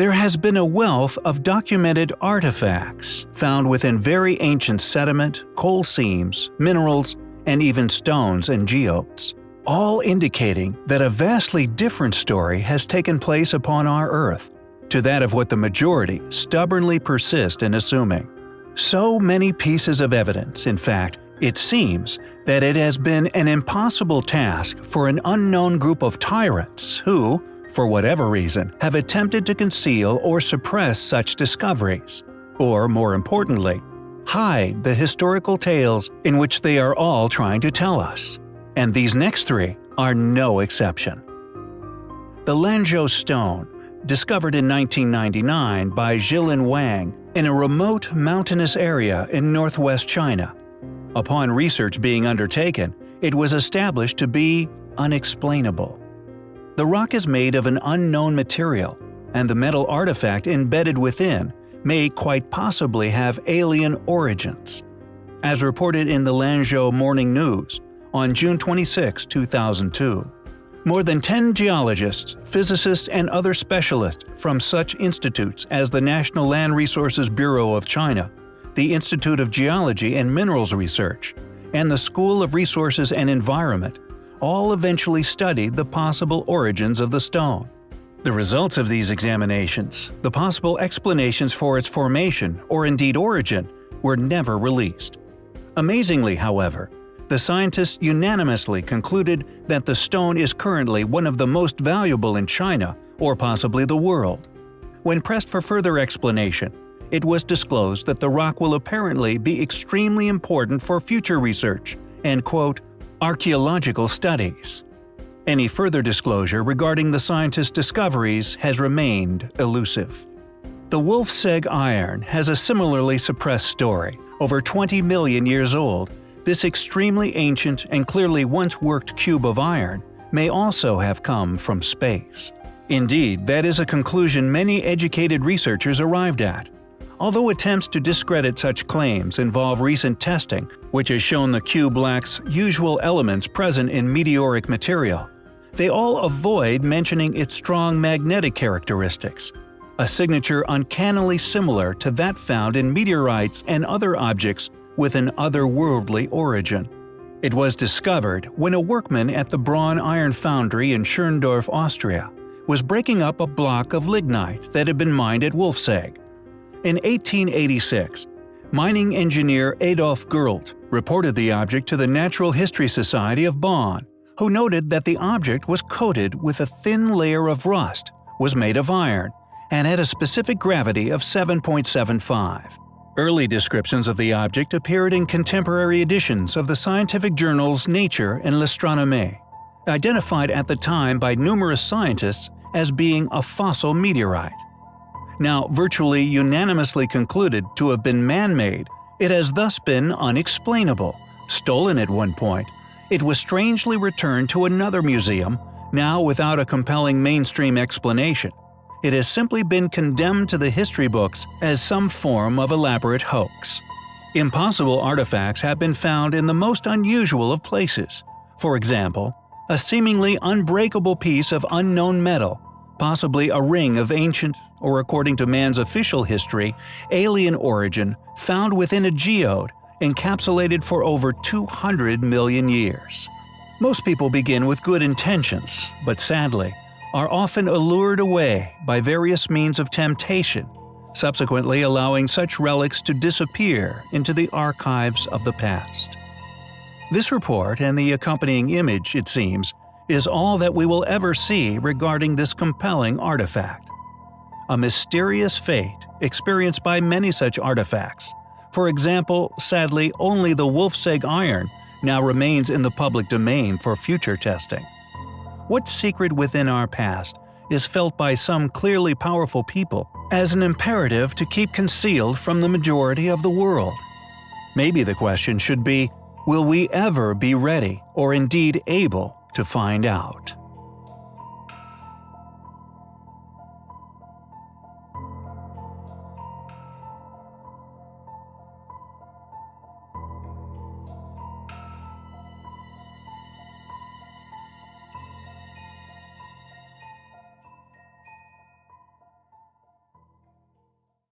There has been a wealth of documented artifacts found within very ancient sediment, coal seams, minerals, and even stones and geodes, all indicating that a vastly different story has taken place upon our Earth, to that of what the majority stubbornly persist in assuming. So many pieces of evidence, in fact, it seems that it has been an impossible task for an unknown group of tyrants who, for whatever reason, have attempted to conceal or suppress such discoveries, or more importantly, hide the historical tales in which they are all trying to tell us. And these next three are no exception. The Lanzhou stone, discovered in 1999 by Zhilin Wang in a remote mountainous area in northwest China. Upon research being undertaken, it was established to be unexplainable. The rock is made of an unknown material, and the metal artifact embedded within may quite possibly have alien origins. As reported in the Lanzhou Morning News on June 26, 2002, more than 10 geologists, physicists, and other specialists from such institutes as the National Land Resources Bureau of China, the Institute of Geology and Minerals Research, and the School of Resources and Environment all eventually studied the possible origins of the stone. The results of these examinations, the possible explanations for its formation or indeed origin, were never released. Amazingly, however, the scientists unanimously concluded that the stone is currently one of the most valuable in China or possibly the world. When pressed for further explanation, it was disclosed that the rock will apparently be extremely important for future research and, quote, archaeological studies. Any further disclosure regarding the scientists' discoveries has remained elusive. The Wolfseg iron has a similarly suppressed story. Over 20 million years old, this extremely ancient and clearly once worked cube of iron may also have come from space. Indeed, that is a conclusion many educated researchers arrived at. Although attempts to discredit such claims involve recent testing, which has shown the cube lacks usual elements present in meteoric material, they all avoid mentioning its strong magnetic characteristics, a signature uncannily similar to that found in meteorites and other objects with an otherworldly origin. It was discovered when a workman at the Braun Iron Foundry in Schirndorf, Austria, was breaking up a block of lignite that had been mined at Wolfseg. In 1886, mining engineer Adolf Gerlt reported the object to the Natural History Society of Bonn, who noted that the object was coated with a thin layer of rust, was made of iron, and had a specific gravity of 7.75. Early descriptions of the object appeared in contemporary editions of the scientific journals Nature and L'Astronomie, identified at the time by numerous scientists as being a fossil meteorite. Now virtually unanimously concluded to have been man-made, it has thus been unexplainable. Stolen at one point, it was strangely returned to another museum, now without a compelling mainstream explanation. It has simply been condemned to the history books as some form of elaborate hoax. Impossible artifacts have been found in the most unusual of places. For example, a seemingly unbreakable piece of unknown metal, possibly a ring of ancient, or according to man's official history, alien origin found within a geode encapsulated for over 200 million years. Most people begin with good intentions, but sadly, are often allured away by various means of temptation, subsequently allowing such relics to disappear into the archives of the past. This report and the accompanying image, it seems, is all that we will ever see regarding this compelling artifact. A mysterious fate experienced by many such artifacts. For example, sadly, only the Wolfseg iron now remains in the public domain for future testing. What secret within our past is felt by some clearly powerful people as an imperative to keep concealed from the majority of the world? Maybe the question should be, will we ever be ready or indeed able to find out?